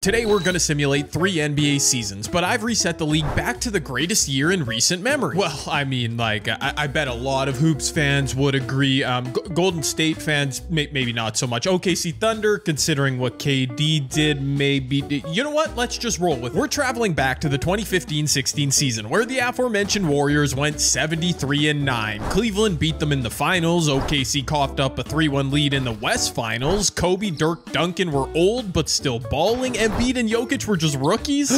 Today we're going to simulate 3 NBA seasons, but I've reset the league back to the greatest year in recent memory. Well, I mean, like, I bet a lot of Hoops fans would agree. Golden State fans, maybe not so much. OKC Thunder, considering what KD did, maybe. You know what? Let's just roll with it. We're traveling back to the 2015-16 season, where the aforementioned Warriors went 73-9. Cleveland beat them in the finals. OKC coughed up a 3-1 lead in the West Finals. Kobe, Dirk, Duncan were old, but still balling. Embiid and Jokic were just rookies.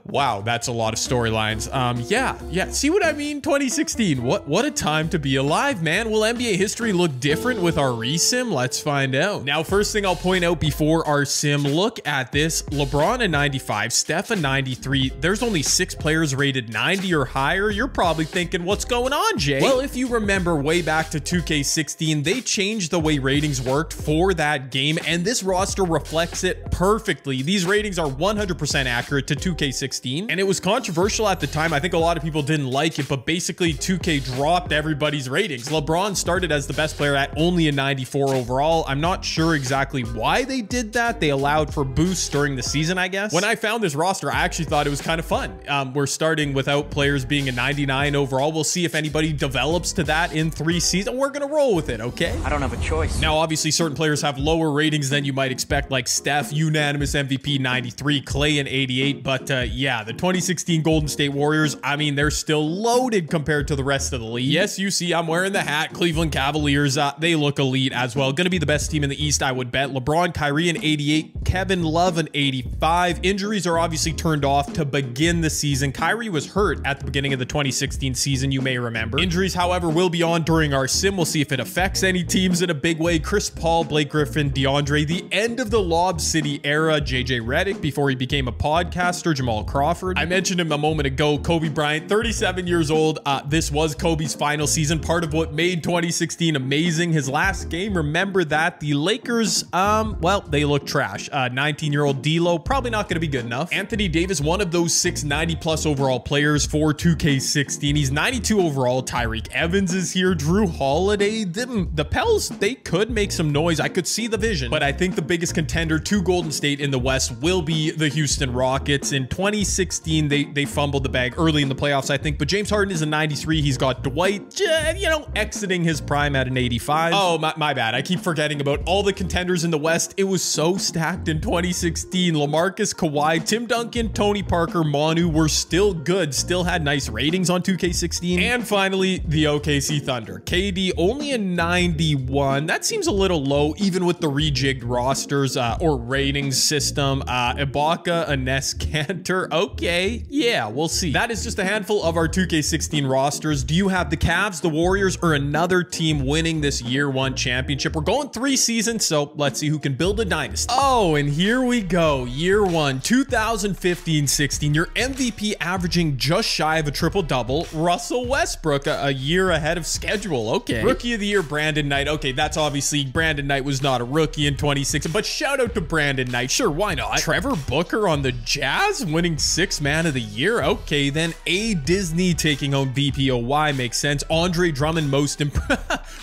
Wow, that's a lot of storylines. Yeah. See what I mean? 2016. What a time to be alive, man. Will NBA history look different with our resim? Let's find out. Now, first thing I'll point out before our sim, look at this. LeBron a 95, Steph a 93. There's only 6 players rated 90 or higher. You're probably thinking, what's going on, Jay? Well, if you remember way back to 2K16, they changed the way ratings worked for that game, and this roster reflects it perfectly. These ratings are 100% accurate to 2K16. And it was controversial at the time. I think a lot of people didn't like it, but basically 2K dropped everybody's ratings. LeBron started as the best player at only a 94 overall. I'm not sure exactly why they did that. They allowed for boosts during the season, I guess. When I found this roster, I actually thought it was kind of fun. We're starting without players being a 99 overall. We'll see if anybody develops to that in 3 seasons. We're going to roll with it, okay? I don't have a choice. Now, obviously, certain players have lower ratings than you might expect, like Steph, unanimous MVP 93, Clay an 88, but yeah, the 2016 Golden State Warriors, I mean, they're still loaded compared to the rest of the league. Yes, you see, I'm wearing the hat. Cleveland Cavaliers, they look elite as well. Gonna be the best team in the East, I would bet. LeBron, Kyrie an 88, Kevin Love an 85. Injuries are obviously turned off to begin the season. Kyrie was hurt at the beginning of the 2016 season, you may remember. Injuries, however, will be on during our sim. We'll see if it affects any teams in a big way. Chris Paul, Blake Griffin, DeAndre, the end of the Lob City era. JJ Redick before he became a podcaster. Jamal Crawford. I mentioned him a moment ago. Kobe Bryant, 37 years old. This was Kobe's final season, part of what made 2016 amazing. His last game, remember that. The Lakers, well, they look trash. 19-year-old D'Lo, probably not going to be good enough. Anthony Davis, one of those 6 90-plus overall players for 2K16. He's 92 overall. Tyreek Evans is here. Drew Holiday. The Pels, they could make some noise. I could see the vision, but I think the biggest contender to Golden State in the West will be the Houston Rockets. In 2016, they fumbled the bag early in the playoffs, I think, but James Harden is a 93. He's got Dwight, you know, exiting his prime at an 85. Oh, my bad. I keep forgetting about all the contenders in the West. It was so stacked in 2016. LaMarcus, Kawhi, Tim Duncan, Tony Parker, Manu were still good, still had nice ratings on 2K16. And finally, the OKC Thunder. KD only a 91. That seems a little low, even with the rejigged rosters or ratings system. Ibaka, Enes Kanter. Okay, yeah, we'll see. That is just a handful of our 2K16 rosters. Do you have the Cavs, the Warriors, or another team winning this year 1 championship? We're going 3 seasons, so let's see who can build a dynasty. Oh, and here we go. Year 1, 2015-16. Your MVP averaging just shy of a triple-double. Russell Westbrook, a year ahead of schedule. Okay. Rookie of the year, Brandon Knight. Okay, that's obviously Brandon Knight was not a rookie in 2016, but shout out to Brandon Knight. Sure, why not? Trevor Booker on the Jazz winning 6th man of the year. Okay, then A. Disney taking home DPOY makes sense. Andre Drummond most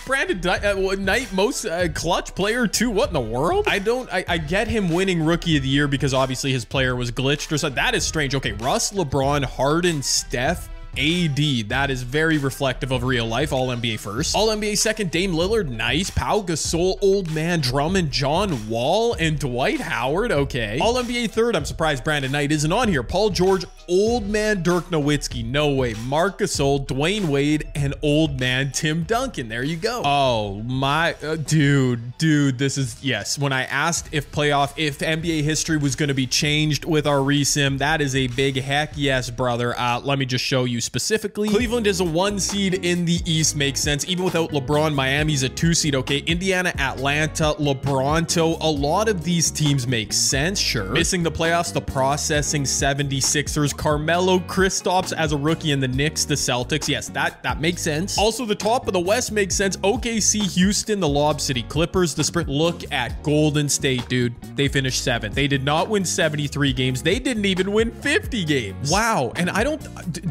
Brandon Knight most clutch player too. What in the world? I get him winning rookie of the year because obviously his player was glitched or something. That is strange. Okay, Russ, LeBron, Harden, Steph, AD. That is very reflective of real life. All NBA first. All NBA second, Dame Lillard. Nice. Pau Gasol, Old Man Drummond, John Wall, and Dwight Howard. Okay. All NBA third. I'm surprised Brandon Knight isn't on here. Paul George, Old Man Dirk Nowitzki. No way. Marc Gasol, Dwayne Wade, and Old Man Tim Duncan. There you go. Oh my, dude, this is, yes. When I asked if NBA history was going to be changed with our resim, that is a big heck yes, brother. Let me just show you specifically. Cleveland is a 1 seed in the East, makes sense. Even without LeBron, Miami's a 2 seed. Okay, Indiana, Atlanta, LeBronto. A lot of these teams make sense, sure. Missing the playoffs, the processing 76ers. Carmelo, Kristaps as a rookie in the Knicks, the Celtics. Yes, that makes sense. Also, the top of the West makes sense. OKC, Houston, the Lob City Clippers, the sprint. Look at Golden State, dude. They finished 7th. They did not win 73 games. They didn't even win 50 games. Wow. And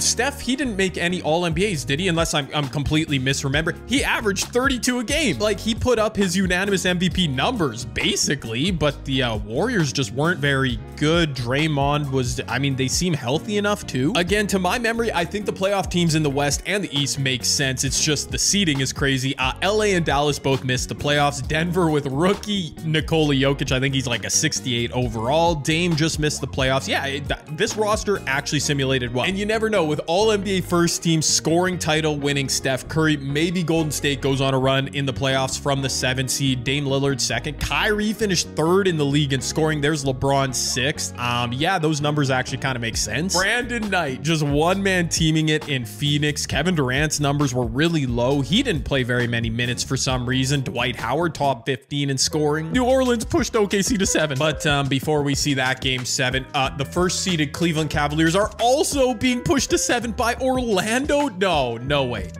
Steph Steph, he didn't make any All-NBAs, did he? Unless I'm completely misremembering. He averaged 32 a game. Like, he put up his unanimous MVP numbers, basically, but the Warriors just weren't very good. Draymond was, I mean, they seem healthy enough too. Again, to my memory, I think the playoff teams in the West and the East make sense. It's just the seeding is crazy. LA and Dallas both missed the playoffs. Denver with rookie Nikola Jokic, I think he's like a 68 overall. Dame just missed the playoffs. Yeah, this roster actually simulated well. And you never know, with all NBA first team scoring title winning Steph Curry, maybe Golden State goes on a run in the playoffs from the 7th seed. Dame Lillard 2nd. Kyrie finished 3rd in the league in scoring. There's LeBron 6th. Yeah, those numbers actually kind of make sense. Brandon Knight, just one man teaming it in Phoenix. Kevin Durant's numbers were really low. He didn't play very many minutes for some reason. Dwight Howard, top 15 in scoring. New Orleans pushed OKC to 7. But before we see that game 7, the first seeded Cleveland Cavaliers are also being pushed to 7 by Orlando. No way.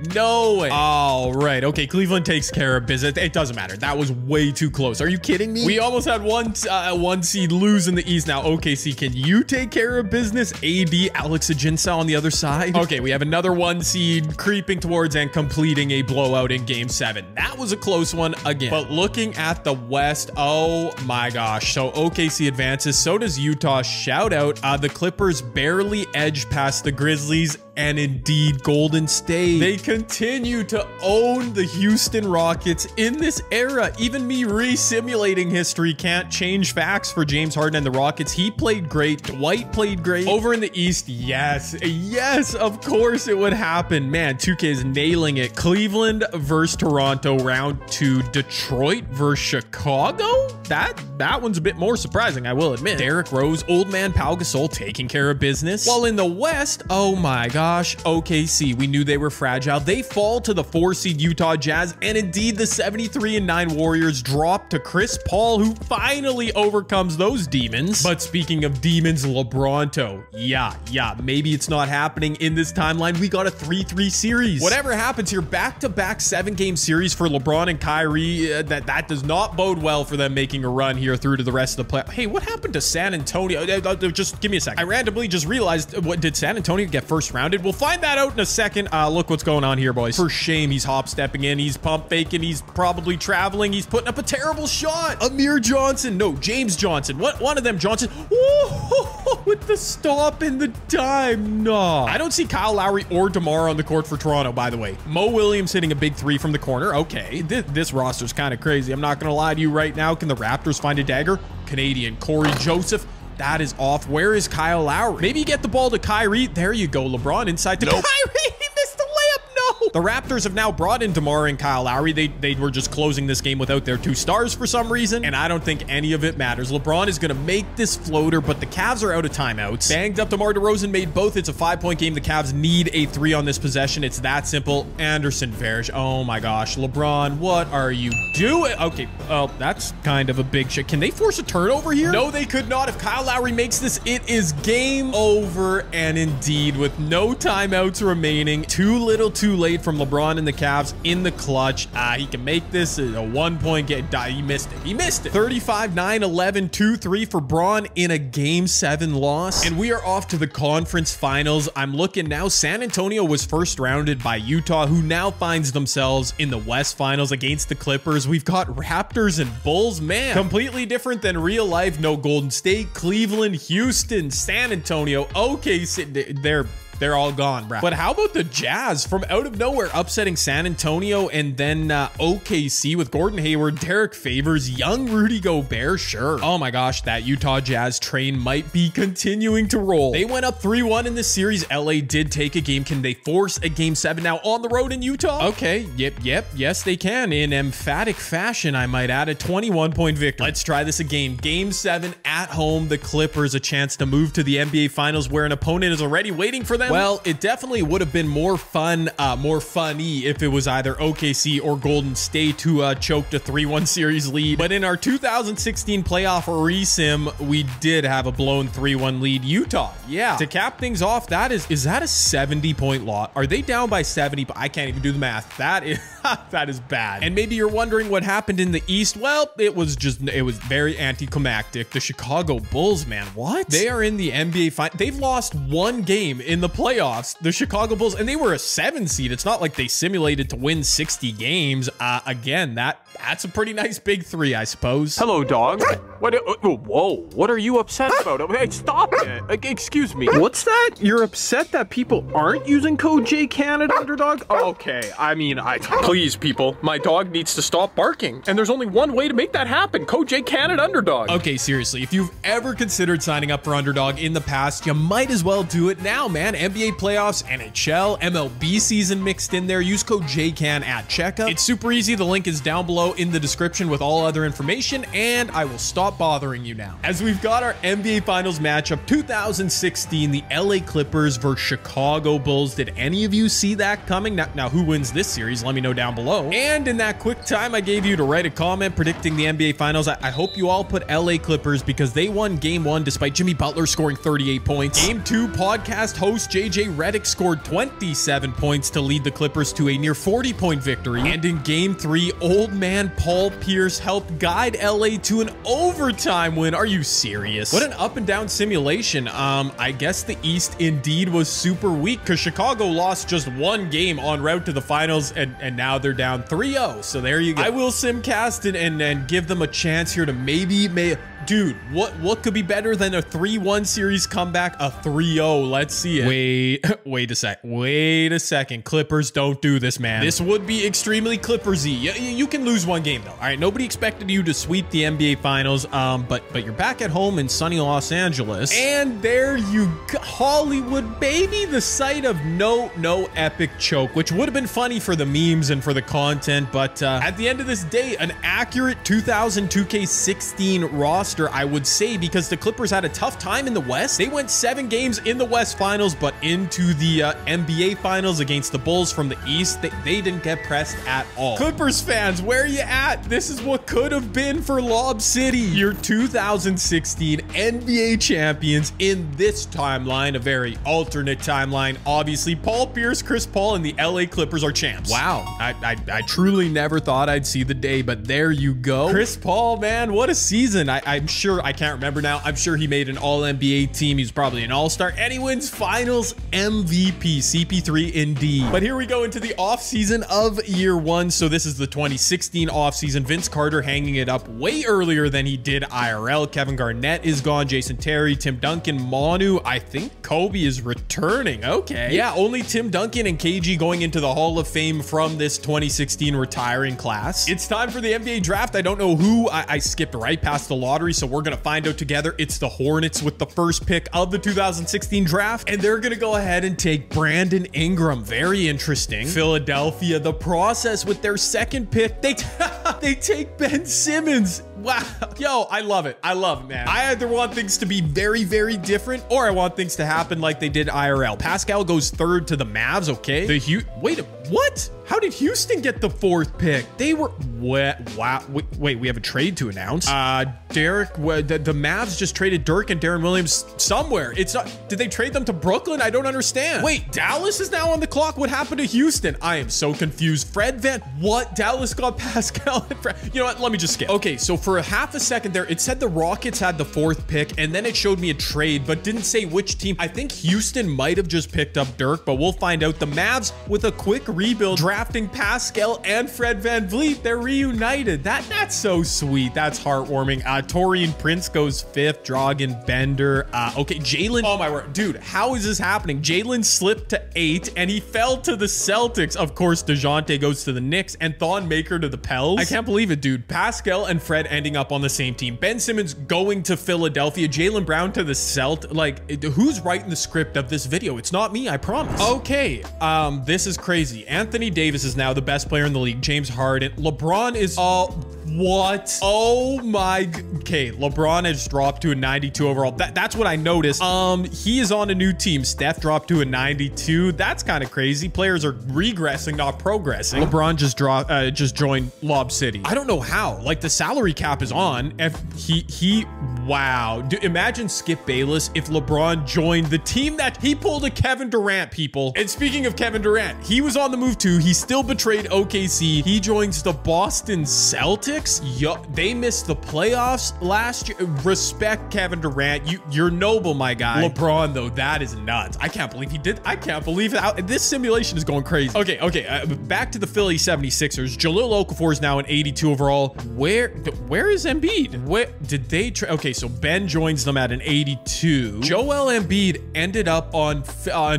All right. Okay, Cleveland takes care of business. It doesn't matter. That was way too close. Are you kidding me? We almost had one seed lose in the East. Now, OKC, can you take care of business? AD, Alex Ajinça on the other side. Okay, we have another 1 seed creeping towards and completing a blowout in game 7. That was a close one again. But looking at the West, oh my gosh. So OKC advances. So does Utah. Shout out. The Clippers barely edged past the Grizzlies. And indeed, Golden State, they continue to own the Houston Rockets in this era. Even me re-simulating history can't change facts for James Harden and the Rockets. He played great. Dwight played great. Over in the East, yes, of course it would happen. Man, 2K is nailing it. Cleveland versus Toronto, round 2. Detroit versus Chicago? That one's a bit more surprising, I will admit. Derrick Rose, old man Pau Gasol taking care of business. While in the West, oh my God. OKC, we knew they were fragile. They fall to the 4 seed Utah Jazz, and indeed the 73-9 Warriors drop to Chris Paul, who finally overcomes those demons. But speaking of demons, LeBronto, yeah, maybe it's not happening in this timeline. We got a 3-3 series. Whatever happens here, back-to-back 7-game series for LeBron and Kyrie, that does not bode well for them making a run here through to the rest of the play. Hey, what happened to San Antonio? Just give me a second. I randomly just realized, what did San Antonio get first rounded? We'll find that out in a second. Look what's going on here, boys. For shame, he's hop stepping in. He's pump faking. He's probably traveling. He's putting up a terrible shot. Amir Johnson. No, James Johnson. One of them, Johnson. Ooh, with the stop and the dime. No. I don't see Kyle Lowry or DeMar on the court for Toronto, by the way. Mo Williams hitting a big 3 from the corner. Okay, this roster's kind of crazy. I'm not going to lie to you right now. Can the Raptors find a dagger? Canadian Corey Joseph. That is off. Where is Kyle Lowry? Maybe get the ball to Kyrie. There you go, LeBron inside to Kyrie. He missed the layup. No. The Raptors have now brought in DeMar and Kyle Lowry. They were just closing this game without their 2 stars for some reason, and I don't think any of it matters. LeBron is going to make this floater, but the Cavs are out of timeouts. Banged up DeMar DeRozan made both. It's a 5-point game. The Cavs need a 3 on this possession. It's that simple. Anderson Varejao. Oh my gosh. LeBron, what are you doing? Okay, well, that's kind of a big shit. Can they force a turnover here? No, they could not. If Kyle Lowry makes this, it is game over. And indeed, with no timeouts remaining, too little too late from LeBron and the Cavs in the clutch. He can make this a 1-point game. He missed it. 35-9, 11, 2-3 for Braun in a game 7 loss. And we are off to the conference finals. I'm looking now. San Antonio was first rounded by Utah, who now finds themselves in the West finals against the Clippers. We've got Raptors and Bulls. Man, completely different than real life. No Golden State, Cleveland, Houston, San Antonio. Okay, they're all gone, bro. But how about the Jazz from out of nowhere upsetting San Antonio, and then OKC with Gordon Hayward, Derek Favors, young Rudy Gobert? Sure. Oh my gosh, that Utah Jazz train might be continuing to roll. They went up 3-1 in this series. LA did take a game. Can they force a game 7 now on the road in Utah? Okay, yep. Yes, they can. In emphatic fashion, I might add. A 21-point victory. Let's try this again. Game 7 at home. The Clippers a chance to move to the NBA Finals where an opponent is already waiting for them. Well, it definitely would have been more fun, more funny if it was either OKC or Golden State who choked a 3-1 series lead. But in our 2016 playoff resim, we did have a blown 3-1 lead. Utah, yeah. To cap things off, that is that a 70-point loss? Are they down by 70? I can't even do the math. That is that is bad. And maybe you're wondering what happened in the East. Well, it was very anticlimactic. The Chicago Bulls, man, what? They are in the NBA final. They've lost 1 game in the playoffs, the Chicago Bulls, and they were a 7 seed. It's not like they simulated to win 60 games. Again, that's a pretty nice big 3, I suppose. Hello, dog. What? Whoa, what are you upset about? Hey, stop it. Excuse me. What's that? You're upset that people aren't using code JCanada Underdog? Okay, I mean, please, people, my dog needs to stop barking, and there's only one way to make that happen. Code JCanada Underdog. Okay, seriously, if you've ever considered signing up for Underdog in the past, you might as well do it now, man. NBA playoffs, NHL, MLB season mixed in there. Use code JCan at checkout. It's super easy. The link is down below in the description with all other information, and I will stop bothering you now. As we've got our NBA Finals matchup 2016, the LA Clippers versus Chicago Bulls. Did any of you see that coming? Now who wins this series? Let me know down below. And in that quick time I gave you to write a comment predicting the NBA Finals, I hope you all put LA Clippers because they won Game 1 despite Jimmy Butler scoring 38 points. Game 2, podcast host JJ Redick scored 27 points to lead the Clippers to a near 40-point victory. And in Game 3, old man Paul Pierce helped guide LA to an overtime win. Are you serious? What an up and down simulation. I guess the East indeed was super weak because Chicago lost just 1 game en route to the finals, and now they're down 3-0. So there you go. I will simcast and give them a chance here to maybe dude, what could be better than a 3-1 series comeback? A 3-0. Let's see it. Wait a second. Clippers, don't do this, man. This would be extremely Clippersy. You can lose 1 game though. All right, nobody expected you to sweep the NBA Finals, but you're back at home in sunny Los Angeles, and there you go, Hollywood, baby, the site of no epic choke, which would have been funny for the memes and for the content, but at the end of this day, an accurate 2000 2K16 roster, I would say, because the Clippers had a tough time in the West. They went 7 games in the West Finals, but into the NBA Finals against the Bulls from the East, they didn't get pressed at all. Clippers fans, where are you at? This is what could have been for Lob City. Your 2016 NBA champions in this timeline, a very alternate timeline. Obviously, Paul Pierce, Chris Paul, and the LA Clippers are champs. Wow, I truly never thought I'd see the day, but there you go. Chris Paul, man, what a season. I'm sure, I can't remember now, I'm sure he made an all-NBA team. He's probably an all-star, and he wins finals MVP. CP3 indeed. But here we go into the offseason of year 1. So this is the 2016 offseason. Vince Carter hanging it up way earlier than he did IRL. Kevin Garnett is gone. Jason Terry, Tim Duncan, Manu. I think Kobe is returning. Okay. Yeah, only Tim Duncan and KG going into the Hall of Fame from this 2016 retiring class. It's time for the NBA draft. I don't know who. I skipped right past the lottery, so we're gonna find out together. It's the Hornets with the first pick of the 2016 draft, and they're gonna go ahead and take Brandon Ingram. Very interesting. Philadelphia, the process with their second pick, they take Ben Simmons. Wow. Yo, I love it. I love it, man. I either want things to be very, very different, or I want things to happen like they did IRL. Pascal goes 3rd to the Mavs. Okay. Wait, what? How did Houston get the 4th pick? They were wow. Wait, we have a trade to announce. Derek, the Mavs just traded Dirk and Darren Williams somewhere. It's not. Did they trade them to Brooklyn? I don't understand. Wait, Dallas is now on the clock. What happened to Houston? I am so confused. What? Dallas got Pascal and Fred. You know what? Let me just skip. Okay, so for a half a second there, it said the Rockets had the 4th pick, and then it showed me a trade, but didn't say which team. I think Houston might have just picked up Dirk, but we'll find out. The Mavs with a quick rebuild, drafting Pascal and Fred VanVleet. They're reunited. That's so sweet. That's heartwarming. Taurean Prince goes 5th. Dragan Bender. Okay, Jalen. Oh my word, dude, how is this happening? Jalen slipped to 8 and he fell to the Celtics. Of course, DeJounte goes to the Knicks and Thon Maker to the Pels. I can't believe it, dude. Pascal and Fred ending up on the same team. Ben Simmons going to Philadelphia. Jaylen Brown to the Celtics. Like, who's writing the script of this video? It's not me, I promise. Okay, this is crazy. Anthony Davis is now the best player in the league. James Harden. LeBron is what? Oh my. Okay, LeBron has dropped to a 92 overall. That's what I noticed. He is on a new team. Steph dropped to a 92. That's kind of crazy. Players are regressing, not progressing. LeBron just joined Lob City. I don't know how. Like, the salary cap is on. If wow. Imagine Skip Bayless if LeBron joined the team that he pulled a Kevin Durant, people. And speaking of Kevin Durant, he was on the move too. He still betrayed OKC. He joins the Boston Celtics. Bucks. They missed the playoffs last year. Respect Kevin Durant. You're noble, my guy. LeBron, though, that is nuts. I can't believe he did. I can't believe it. This simulation is going crazy. Okay. Back to the Philly 76ers. Jahlil Okafor is now an 82 overall. Where is Embiid? Where did they okay, so Ben joins them at an 82. Joel Embiid ended up on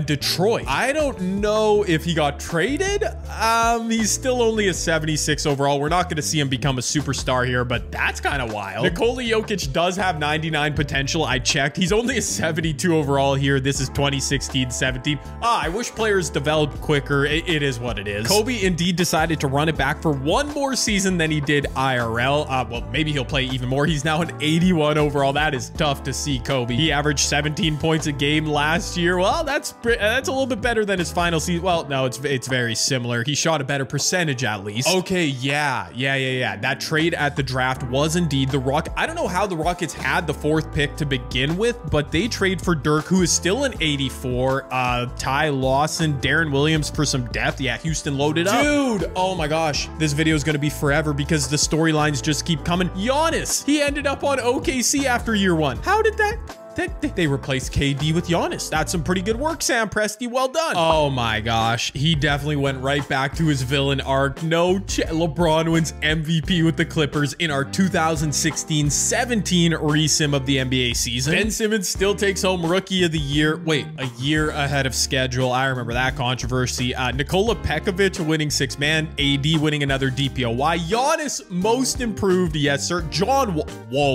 Detroit. I don't know if he got traded. He's still only a 76 overall. We're not going to see him become a superstar here, but that's kind of wild. Nikola Jokic does have 99 potential. I checked. He's only a 72 overall here. This is 2016-17. I wish players developed quicker. It is what it is. Kobe indeed decided to run it back for one more season than he did IRL. Well, maybe he'll play even more. He's now an 81 overall. That is tough to see, Kobe. He averaged 17 points a game last year. Well, that's a little bit better than his final season. Well, no, it's very similar. He shot a better percentage at least. Okay, yeah. That trade at the draft was indeed the Rockets. I don't know how the Rockets had the 4th pick to begin with, but they trade for Dirk, who is still an 84. Ty Lawson, Darren Williams for some depth. Yeah, Houston loaded up. Dude, oh my gosh. This video is going to be forever because the storylines just keep coming. Giannis, he ended up on OKC after year 1. How did that? They replaced KD with Giannis. That's some pretty good work, Sam Presti. Well done. Oh my gosh. He definitely went right back to his villain arc. LeBron wins MVP with the Clippers in our 2016-17 resim of the NBA season. Ben Simmons still takes home Rookie of the Year. Wait, a year ahead of schedule. I remember that controversy. Nikola Pekovic winning 6th man. AD winning another DPOY. Giannis most improved. Yes, sir. John Wall.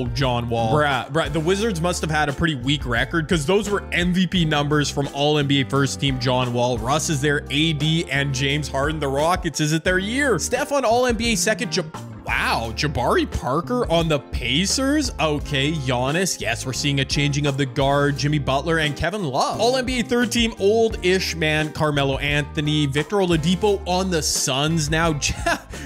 Bruh. The Wizards must have had a pretty weak record because those were MVP numbers from All-NBA first team John Wall. Russ is there, AD, and James Harden. The Rockets, is it their year? Steph on All-NBA second. Wow, Jabari Parker on the Pacers. Okay, Giannis. Yes, we're seeing a changing of the guard. Jimmy Butler and Kevin Love. All-NBA third team, old-ish man, Carmelo Anthony. Victor Oladipo on the Suns now.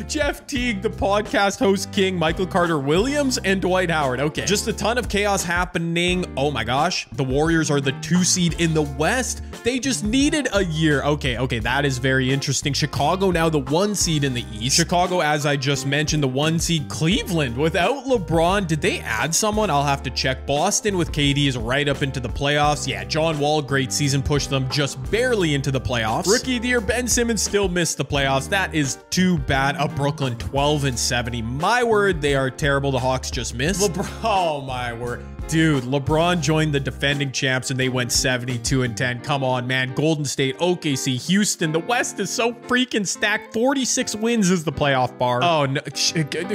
Jeff Teague, the podcast host king, Michael Carter Williams, and Dwight Howard. Okay, just a ton of chaos happening. Oh my gosh, the Warriors are the 2 seed in the West. They just needed a year. Okay, that is very interesting. Chicago now the 1 seed in the East. Chicago, as I just mentioned, the 1 seed. Cleveland without LeBron. Did they add someone? I'll have to check. Boston with KD is right up into the playoffs. Yeah, John Wall, great season, pushed them just barely into the playoffs. Rookie of the Year, Ben Simmons still missed the playoffs. That is too bad. Brooklyn 12-70. My word, they are terrible. The Hawks just missed. Oh my word. Dude, LeBron joined the defending champs and they went 72-10. Come on, man. Golden State, OKC, Houston. The West is so freaking stacked. 46 wins is the playoff bar. Oh, no.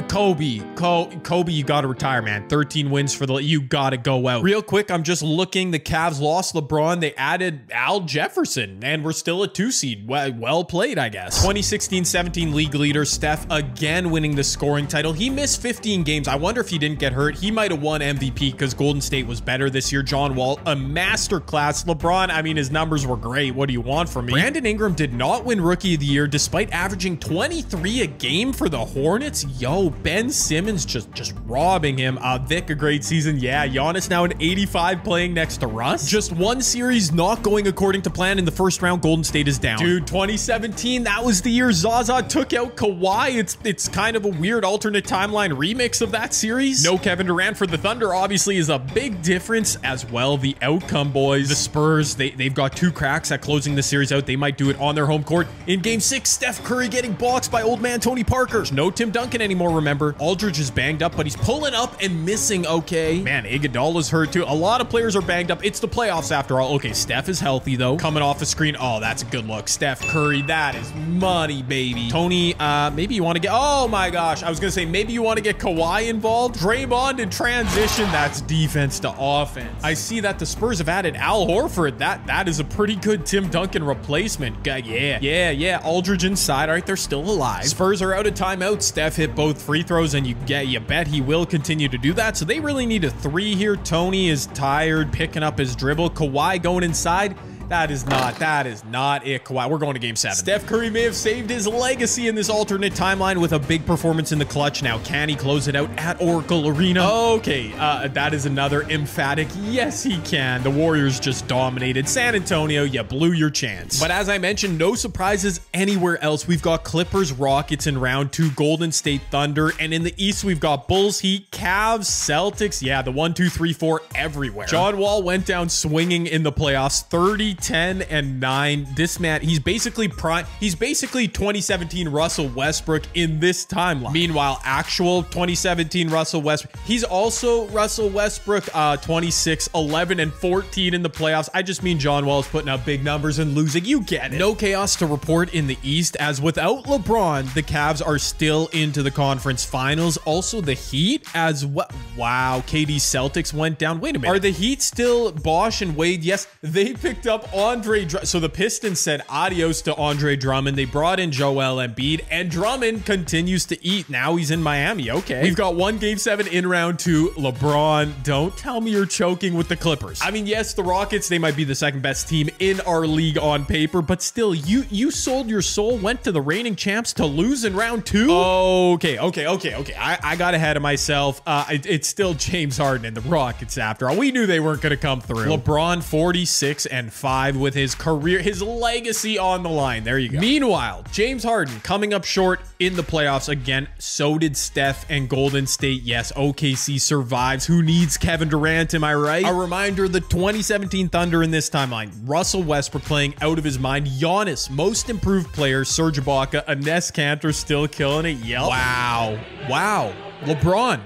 Kobe, you got to retire, man. 13 wins for you got to go out. Real quick, I'm just looking. The Cavs lost LeBron. They added Al Jefferson, and we're still a 2 seed. Well played, I guess. 2016-17 league leader, Steph again winning the scoring title. He missed 15 games. I wonder if he didn't get hurt. He might have won MVP because Golden State was better this year. John Wall, a masterclass. LeBron, I mean, his numbers were great. What do you want from me? Brandon Ingram did not win Rookie of the Year despite averaging 23 a game for the Hornets. Yo, Ben Simmons just robbing him. Vic, a great season. Yeah, Giannis now an 85 playing next to Russ. Just 1 series not going according to plan in the first round. Golden State is down. Dude, 2017, that was the year Zaza took out Kawhi. It's kind of a weird alternate timeline remix of that series. No Kevin Durant for the Thunder obviously is a big difference as well. The outcome, boys. The Spurs, they've got 2 cracks at closing the series out. They might do it on their home court. In game 6, Steph Curry getting boxed by old man Tony Parker. No Tim Duncan anymore, remember. Aldridge is banged up, but he's pulling up and missing. Okay. Man, Iguodala's hurt too. A lot of players are banged up. It's the playoffs after all. Okay, Steph is healthy though. Coming off the screen. Oh, that's a good look. Steph Curry, that is money, baby. Tony, maybe you want to get... Oh my gosh. I was going to say, maybe you want to get Kawhi involved. Draymond in transition. That's defense to offense. I see that the Spurs have added Al Horford. That is a pretty good Tim Duncan replacement. Yeah. Aldridge inside. All right, they're still alive. Spurs are out of timeout. Steph hit both free throws, and you bet he will continue to do that. So they really need a 3 here. Tony is tired, picking up his dribble. Kawhi going inside. That is not it, Kawhi. We're going to game 7. Steph Curry may have saved his legacy in this alternate timeline with a big performance in the clutch. Now, can he close it out at Oracle Arena? Okay, that is another emphatic yes, he can. The Warriors just dominated San Antonio. You blew your chance. But as I mentioned, no surprises anywhere else. We've got Clippers, Rockets in round 2, Golden State Thunder, and in the East, we've got Bulls, Heat, Cavs, Celtics. Yeah, the 1, 2, 3, 4 everywhere. John Wall went down swinging in the playoffs, 30, 10, and 9. This man, he's basically 2017 Russell Westbrook in this timeline. Meanwhile, actual 2017 Russell Westbrook, he's also Russell Westbrook, 26, 11, and 14 in the playoffs. I just mean John Wall is putting up big numbers and losing. You get it. No chaos to report in the East, as without LeBron, the Cavs are still into the conference finals. Also, the Heat as well. Wow, KD Celtics went down. Wait a minute. Are the Heat still Bosh and Wade? Yes, they picked up Andre Drummond. So the Pistons said adios to Andre Drummond. They brought in Joel Embiid, and Drummond continues to eat. Now he's in Miami. Okay. We've got one game 7 in round 2. LeBron, don't tell me you're choking with the Clippers. I mean, yes, the Rockets, they might be the second best team in our league on paper, but still, you sold your soul, went to the reigning champs to lose in round 2? Okay. I got ahead of myself. It's still James Harden and the Rockets after all. We knew they weren't going to come through. LeBron 46-5 with his career, his legacy on the line. There you go. Meanwhile, James Harden coming up short in the playoffs again. So did Steph and Golden State. Yes, OKC survives. Who needs Kevin Durant? Am I right? A reminder, the 2017 Thunder in this timeline. Russell Westbrook playing out of his mind. Giannis, most improved player. Serge Ibaka, Enes Kanter still killing it. Yep. Wow. LeBron.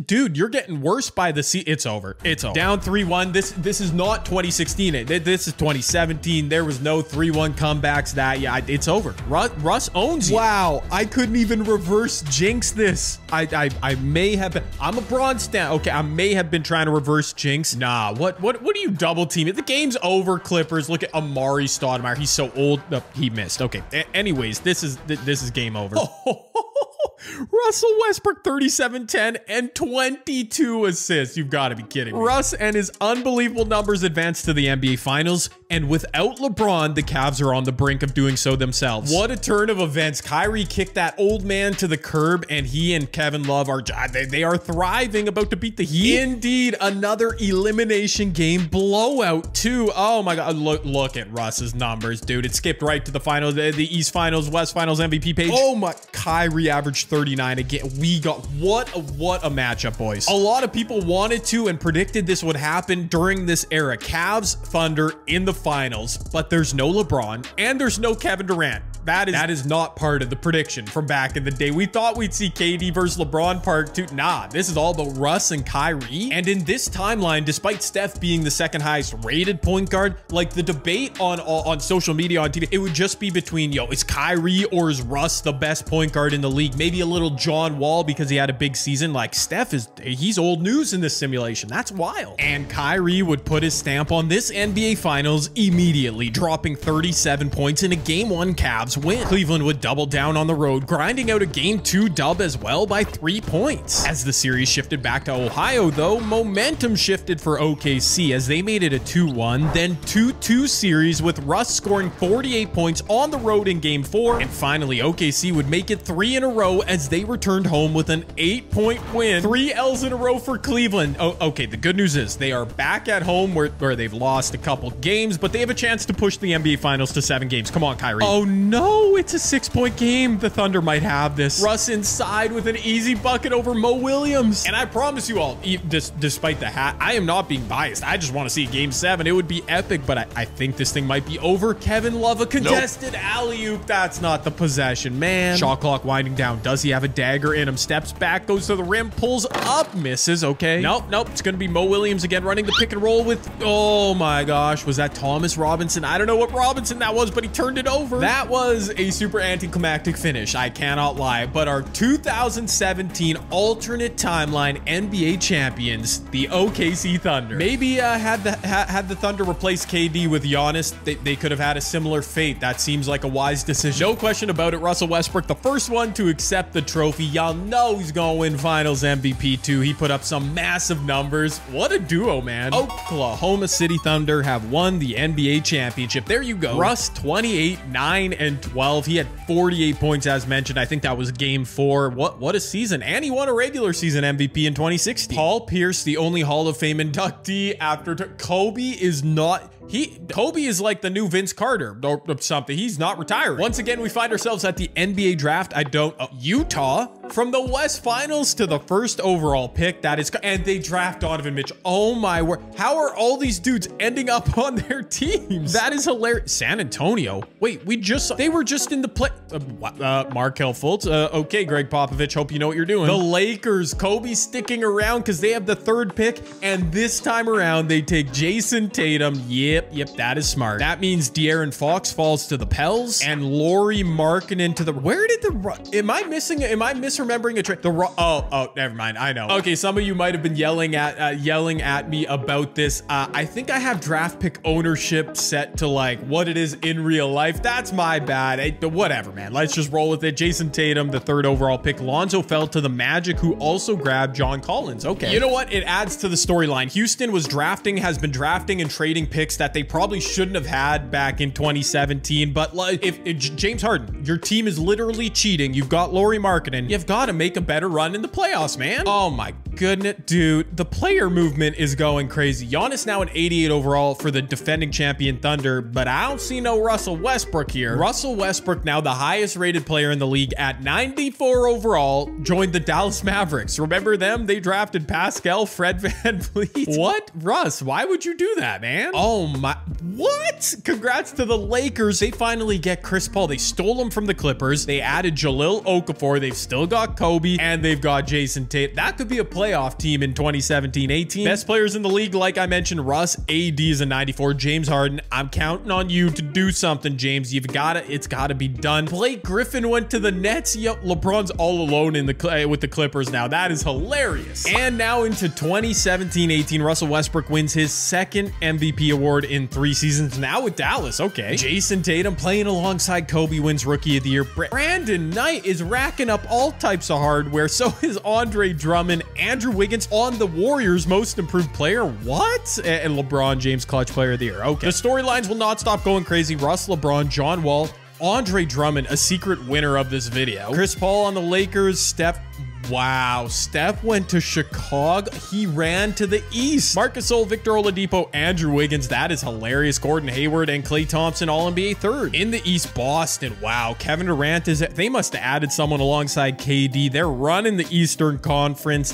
Dude, you're getting worse by the season. It's over. Down 3-1. This is not 2016. This is 2017. There was no 3-1 comebacks. It's over. Russ owns you. Wow, I couldn't even reverse jinx this. I may have been. I'm a Bron stan. Okay, I may have been trying to reverse jinx. Nah, what are you double teaming? The game's over, Clippers. Look at Amari Stoudemire. He's so old. He missed. Okay. Anyways, this is game over. Russell Westbrook 37-10 and 22 assists. You've got to be kidding me. Russ and his unbelievable numbers advanced to the NBA Finals, and without LeBron, the Cavs are on the brink of doing so themselves. What a turn of events. Kyrie kicked that old man to the curb, and he and Kevin Love are thriving, about to beat the Heat. Indeed, another elimination game blowout too. Oh my God, look at Russ's numbers, dude. It skipped right to the finals, the East Finals, West Finals MVP page. Oh my, Kyrie averaged 39 again. We got what a matchup, boys. A lot of people wanted to and predicted this would happen during this era. Cavs, Thunder in the finals, but there's no LeBron and there's no Kevin Durant. That is not part of the prediction from back in the day. We thought we'd see KD versus LeBron part 2. Nah, this is all about Russ and Kyrie. And in this timeline, despite Steph being the second highest rated point guard, like the debate on social media, on TV, it would just be between, is Kyrie or is Russ the best point guard in the league? Maybe a little John Wall because he had a big season. Like Steph he's old news in this simulation. That's wild. And Kyrie would put his stamp on this NBA Finals immediately, dropping 37 points in a Game 1 Cavs win. Cleveland would double down on the road, grinding out a Game 2 dub as well by 3 points. As the series shifted back to Ohio, though, momentum shifted for OKC as they made it a 2-1, then 2-2 series with Russ scoring 48 points on the road in Game 4. And finally, OKC would make it 3 in a row as they returned home with an 8-point win. 3 L's in a row for Cleveland. Oh, okay, the good news is they are back at home where they've lost a couple games, but they have a chance to push the NBA Finals to 7 games. Come on, Kyrie. Oh no, it's a 6-point game. The Thunder might have this. Russ inside with an easy bucket over Mo Williams. And I promise you all, despite the hat, I am not being biased. I just want to see Game 7. It would be epic, but I think this thing might be over. Kevin Love, a contested alley-oop. That's not the possession, man. Shot clock winding down. Does he have a dagger in him? Steps back, goes to the rim, pulls up, misses. Okay. Nope. It's going to be Mo Williams again running the pick and roll with, oh my gosh, was that Thomas Robinson? I don't know what Robinson that was, but he turned it over. That was was a super anticlimactic finish, I cannot lie, but our 2017 alternate timeline NBA champions, the OKC Thunder. Maybe had the Thunder replace KD with Giannis, they could have had a similar fate. That seems like a wise decision. No question about it, Russell Westbrook, the first one to accept the trophy. Y'all know he's gonna win Finals MVP too. He put up some massive numbers. What a duo, man. Oklahoma City Thunder have won the NBA championship. There you go. Russ, 28, 9, and 12. He had 48 points as mentioned. I think that was game 4. What a season. And he won a regular season MVP in 2016. Paul Pierce, the only Hall of Fame inductee after Kobe is not... Kobe is like the new Vince Carter or something. He's not retiring. Once again, we find ourselves at the NBA draft. Utah from the West Finals to the first overall pick. That is, and they draft Donovan Mitchell. Oh my word. How are all these dudes ending up on their teams? That is hilarious. San Antonio. Wait, they were just in the play. Markelle Fultz. Okay, Greg Popovich. Hope you know what you're doing. The Lakers. Kobe sticking around because they have the 3rd pick. And this time around, they take Jason Tatum. Yep, that is smart. That means De'Aaron Fox falls to the Pels and Lauri Markkanen to the... Where did the... Am I misremembering a trade? Oh, never mind. I know. Okay, some of you might have been yelling at me about this. I think I have draft pick ownership set to like what it is in real life. That's my bad. Whatever, man. Let's just roll with it. Jason Tatum, the 3rd overall pick. Lonzo fell to the Magic, who also grabbed John Collins. Okay. You know what? It adds to the storyline. Houston has been drafting and trading picks that they probably shouldn't have had back in 2017. But like, if James Harden, your team is literally cheating. You've got Lauri Markkanen. You've got to make a better run in the playoffs, man. Oh my goodness, dude. The player movement is going crazy. Giannis now an 88 overall for the defending champion Thunder, but I don't see no Russell Westbrook here. Russell Westbrook, now the highest rated player in the league at 94 overall, joined the Dallas Mavericks. Remember them? They drafted Pascal Fred VanVleet. What? Russ, why would you do that, man? Oh my, what? Congrats to the Lakers. They finally get Chris Paul. They stole him from the Clippers. They added Jahlil Okafor. They've still got Kobe and they've got Jason Tatum. That could be a playoff team in 2017-18. Best players in the league, like I mentioned, Russ. AD is a 94. James Harden, I'm counting on you to do something, James. It's gotta be done. Blake Griffin went to the Nets. Yo, LeBron's all alone with the Clippers now. That is hilarious. And now into 2017-18, Russell Westbrook wins his 2nd MVP award in 3 seasons, now with Dallas. Okay. Jason Tatum playing alongside Kobe wins Rookie of the Year. Brandon Knight is racking up all types of hardware. So is Andre Drummond. Andrew Wiggins on the Warriors Most Improved Player. What? And LeBron James Clutch Player of the Year. Okay. The storylines will not stop going crazy. Russ, LeBron, John Wall, Andre Drummond, a secret winner of this video. Chris Paul on the Lakers. Steph. Wow, Steph went to Chicago. He ran to the East. Marc Gasol, Victor Oladipo, Andrew Wiggins. That is hilarious. Gordon Hayward and Klay Thompson, All-NBA 3rd. In the East, Boston. Wow, Kevin Durant they must have added someone alongside KD. They're running the Eastern Conference.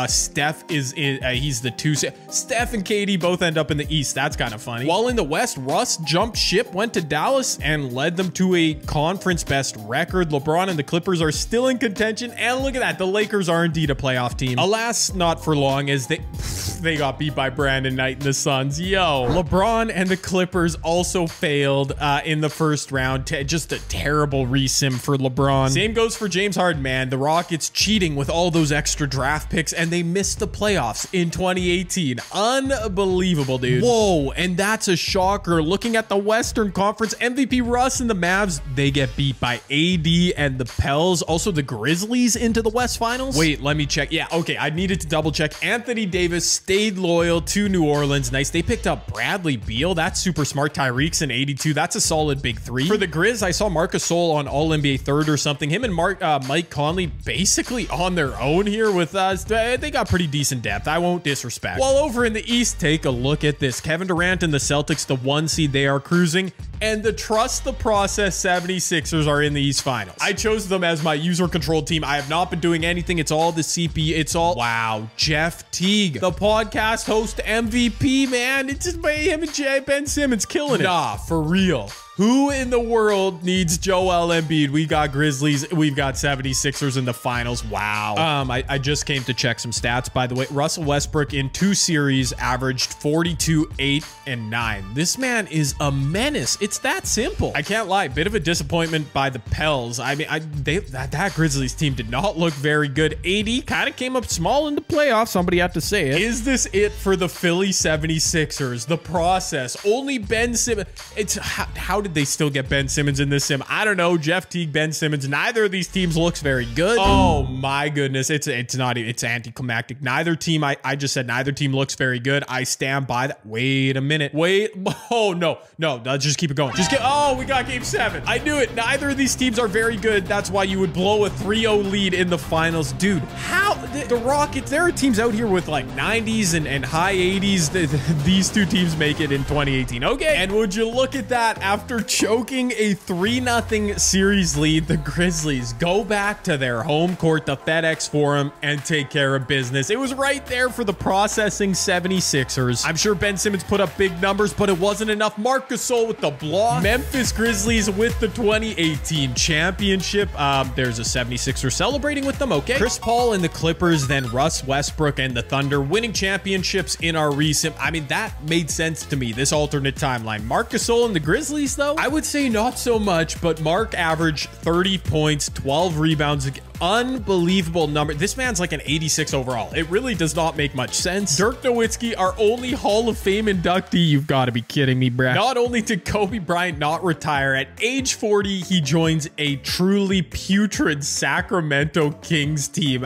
Steph is in, he's the 2. Steph and KD both end up in the East. That's kind of funny. While in the West, Russ jumped ship, went to Dallas, and led them to a conference best record. LeBron and the Clippers are still in contention. And look at that. The Lakers are indeed a playoff team. Alas, not for long, as they got beat by Brandon Knight and the Suns. Yo, LeBron and the Clippers also failed in the first round. Just a terrible resim for LeBron. Same goes for James Harden, man. The Rockets cheating with all those extra draft picks, and they missed the playoffs in 2018. Unbelievable, dude. Whoa, and that's a shocker. Looking at the Western Conference, MVP Russ and the Mavs, they get beat by AD and the Pels. Also, the Grizzlies into the West Finals. Wait, let me check. Yeah, okay, I needed to double check. Anthony Davis stayed loyal to New Orleans. Nice. They picked up Bradley Beal. That's super smart. Tyreek's an 82. That's a solid big 3. For the Grizz, I saw Marc Gasol on All-NBA 3rd or something. Him and Mike Conley basically on their own here with us. They got pretty decent depth. I won't disrespect. While over in the East, take a look at this. Kevin Durant and the Celtics, the 1 seed, they are cruising. And the Trust the Process 76ers are in the East Finals. I chose them as my user-controlled team. I have not been doing anything. It's all the CP. It's all... Wow. Jeff Teague, the podcast host MVP, man. It's just him and Ben Simmons killing it. Nah, for real. Who in the world needs Joel Embiid? We got Grizzlies. We've got 76ers in the finals. Wow. I just came to check some stats, by the way. Russell Westbrook in 2 series averaged 42, 8, and 9. This man is a menace. It's that simple. I can't lie. Bit of a disappointment by the Pels. I mean, that Grizzlies team did not look very good. AD kind of came up small in the playoffs. Somebody had to say it. Is this it for the Philly 76ers? The process. Only Ben Simmons. It's how did they still get Ben Simmons in this sim? I don't know. Jeff Teague, Ben Simmons. Neither of these teams looks very good. Oh my goodness. It's not even, it's anticlimactic. Neither team, I just said neither team looks very good. I stand by that. Wait a minute. Wait. Oh no. Let's just keep it going. Oh, we got game 7. I knew it. Neither of these teams are very good. That's why you would blow a 3-0 lead in the finals. Dude, how the Rockets, there are teams out here with like 90s and high 80s. These two teams make it in 2018. Okay. And would you look at that, after choking a 3-0 series lead, the Grizzlies go back to their home court, the FedEx Forum, and take care of business. It was right there for the processing 76ers. I'm sure Ben Simmons put up big numbers, but it wasn't enough. Marc Gasol with the block. Memphis Grizzlies with the 2018 championship. There's a 76er celebrating with them. Okay. Chris Paul and the Clippers, then Russ Westbrook and the Thunder winning championships in our recent. I mean, that made sense to me, this alternate timeline. Marc Gasol and the Grizzlies, though, I would say not so much, but Mark averaged 30 points, 12 rebounds. Unbelievable number. This man's like an 86 overall. It really does not make much sense. Dirk Nowitzki, our only Hall of Fame inductee. You've got to be kidding me, bruh. Not only did Kobe Bryant not retire, at age 40, he joins a truly putrid Sacramento Kings team.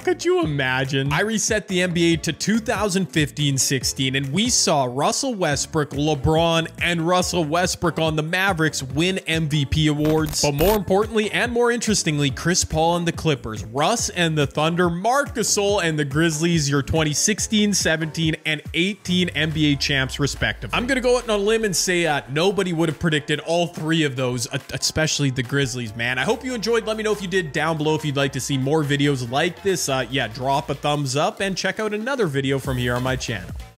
Could you imagine? I reset the NBA to 2015-16, and we saw Russell Westbrook, LeBron, and Russell Westbrook on the Mavericks win MVP awards. But more importantly, and more interestingly, Chris Paul and the Clippers, Russ and the Thunder, Marc Gasol and the Grizzlies, your 2016, 17, and 18 NBA champs, respectively. I'm gonna go out on a limb and say nobody would have predicted all 3 of those, especially the Grizzlies, man. I hope you enjoyed. Let me know if you did down below. If you'd like to see more videos like this, yeah, drop a thumbs up and check out another video from here on my channel.